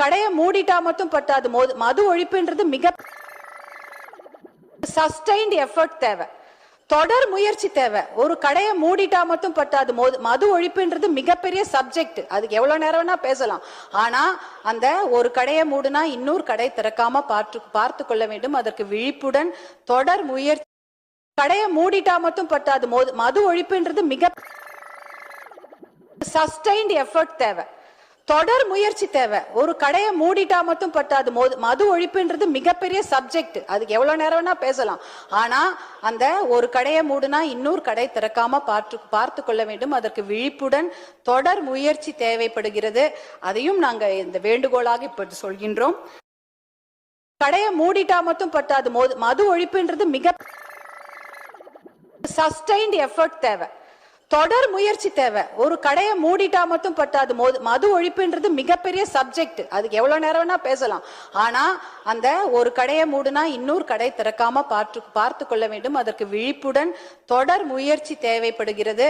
கடையை மூடிட்டா மட்டும் பத்தாது, மது ஒழிப்புன்றது மிக சஸ்டைன்ட் எஃபர்ட் தேவை, தொடர் முயற்சி தேவை. ஒரு கடையை மூடிட்டா மட்டும் பத்தாது, மது ஒழிப்புன்றது மிகப்பெரிய சப்ஜெக்ட். அதுக்கு எவ்வளவு நேரம் வேணா பேசலாம். ஆனா அந்த ஒரு கடையை மூடுனா இன்னொரு கடை திறக்காம பார்த்து கொள்ள வேண்டும். அதற்கு விழிப்புடன் தொடர் முயற்சி. கடையை மூடிட்டா மட்டும் பத்தாது, மது ஒழிப்புன்றது மிக சஸ்டைன்ட் எஃபர்ட் தேவை, தொடர் முயற்சி தேவை. ஒரு கடையை மூடிட்டா மட்டும் பத்தாது, மது ஒழிப்புன்றது மிகப்பெரிய சப்ஜெக்ட். அதுக்கு எவ்வளவு நேரம் வேணா பேசலாம். ஆனா அந்த ஒரு கடையை மூடுனா இன்னொரு கடை திறக்காம பார்த்து கொள்ள வேண்டும். அதற்கு விழிப்புடன் தொடர் முயற்சி தேவைப்படுகிறது. அதையும் நாங்க இந்த வேண்டுகோளாக இப்ப சொல்கின்றோம். கடையை மூடிட்டா மட்டும் பத்தாது, மது ஒழிப்புன்றது மிக சஸ்டைன்ட் எஃபர்ட் தேவை, தொடர் முயற்சி தேவை. ஒரு கடையை மூடிட்டா மட்டும் பத்தாது, மது ஒழிப்புன்றது மிகப்பெரிய சப்ஜெக்ட். அதுக்கு எவ்வளவு நேரம் வேணா பேசலாம். ஆனா அந்த ஒரு கடையை மூடுனா இன்னொரு கடை திறக்காம பார்த்து கொள்ள வேண்டும். அதற்கு விழிப்புடன் தொடர் முயற்சி தேவைப்படுகிறது.